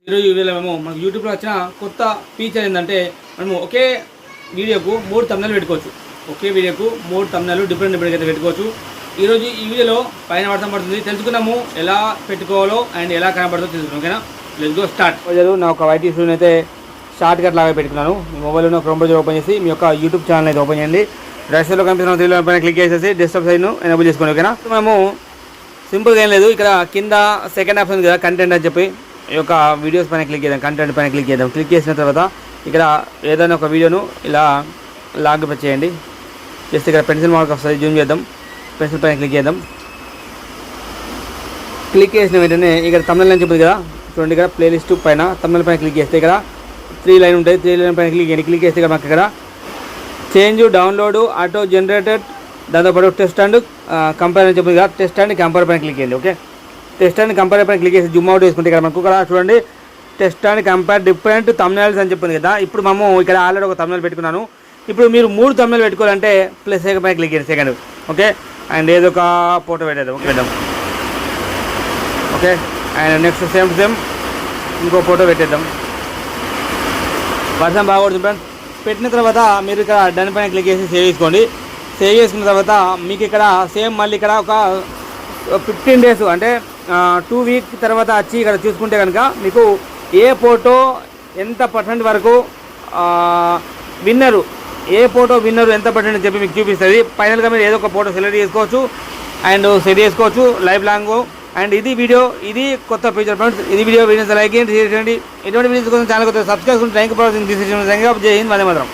ఈరోజు వీడియోలో మేము మనకు యూట్యూబ్లో వచ్చిన కొత్త ఫీచర్ ఏంటంటే మనము ఒకే వీడియోకు 3 thumbnail పెట్టుకోవచ్చు. ఒకే వీడియోకు 3 thumbnail డిఫరెంట్ అయితే పెట్టుకోవచ్చు. ఈరోజు ఈ వీడియోలో పైన వర్షం పడుతుంది తెలుసుకున్నాము ఎలా పెట్టుకోవాలో అండ్ ఎలా కనబడుతుందో తెలుసుకున్నాం. ఓకేనా, లెట్స్ గో స్టార్ట్. నా ఒక వైట్ స్క్రీన్ అయితే షార్ట్ కట్ లాగా పెట్టుకున్నాను. మీ మొబైల్లో క్రోమ్ బ్రౌజర్ ఓపెన్ చేసి మీ యొక్క యూట్యూబ్ ఛానల్ అయితే ఓపెన్ చేయండి. రైట్ సైడ్లో కనిపిస్తున్న త్రీ లైన్ పైన క్లిక్ చేసేసి డెస్క్టాప్ సైడ్ను ఎనేబుల్ చేసుకోండి. ఓకేనా, మేము సింపుల్గా ఏం లేదు, ఇక్కడ కింద సెకండ్ ఆప్షన్ ఉంది కదా కంటెంట్ అని చెప్పి, ఈ యొక్క వీడియోస్ పైన క్లిక్ చేద్దాం. కంటెంట్ పైన క్లిక్ చేద్దాం. క్లిక్ చేసిన తర్వాత ఇక్కడ ఏదైనా ఒక వీడియోను ఇలా లాగ్ చేయండి. జస్ట్ ఇక్కడ పెన్సిల్ మార్క్ వస్తుంది, జూమ్ చేద్దాం. పెన్సిల్ పైన క్లిక్ చేద్దాం. క్లిక్ చేసిన వెంటనే ఇక్కడ తమిళ అని చెప్పింది కదా, చూడండి ఇక్కడ ప్లేలిస్ట్ పైన తమిళ పైన క్లిక్ చేస్తే ఇక్కడ 3 లైన్ ఉంటుంది. 3 లైన్ పైన క్లిక్ చేయండి. క్లిక్ చేస్తే ఇక్కడ మాకు ఇక్కడ చేంజ్, డౌన్లోడ్, ఆటో జనరేటెడ్, దాంతోపాటు టెస్ట్ అండ్ కంపేర్ అని చెప్పింది కదా, టెస్ట్ అండ్ కంపేర్ పైన క్లిక్ చేయండి. ఓకే, టెస్ట్ అండ్ కంపేర్ పైన క్లిక్ చేసి జూమ్ అవుట్ చేసుకుంటే ఇక్కడ మనకు ఇక్కడ చూడండి test and compare different thumbnails అని చెప్పింది కదా. ఇప్పుడు మేము ఇక్కడ ఆల్రెడీ ఒక thumbnail పెట్టుకున్నాను. ఇప్పుడు మీరు 3 thumbnail పెట్టుకోవాలంటే ప్లస్ పైన క్లిక్ చేయండి సెకండ్. ఓకే, అండ్ ఏదో ఒక ఫోటో పెట్టేద్దాం. పెట్టాం. ఓకే, అండ్ నెక్స్ట్ సేమ్ ఇంకో ఫోటో పెట్టేద్దాం. వర్షం బాగుంటుంది ఫ్రెండ్స్. పెట్టిన తర్వాత మీరు ఇక్కడ డన్ పైన క్లిక్ చేసి సేవ్ చేసుకోండి. సేవ్ చేసుకున్న తర్వాత మీకు ఇక్కడ సేమ్ మళ్ళీ ఇక్కడ ఒక 15 days అంటే 2 weeks తర్వాత వచ్చి ఇక్కడ చూసుకుంటే కనుక మీకు ఏ ఫోటో ఎంత % వరకు విన్నరు, ఏ ఫోటో విన్నరు ఎంత % అని చెప్పి మీకు చూపిస్తుంది. ఫైనల్గా మీరు ఏదో ఒక ఫోటో సెలెక్ట్ చేసుకోవచ్చు అండ్ సెట్ చేసుకోవచ్చు లైవ్ లాంగ్. అండ్ ఇది కొత్త ఫీచర్ ఫ్రెండ్స్. ఇది వీడియో లైక్ చేయండి, షేర్ చేయండి. ఎటువంటి వీడియోస్ కోసం ఛానల్ కొత్త సబ్స్క్రైబ్ చేసుకుంటే thank you for watching this. జై హింద్, వందే మాతరం.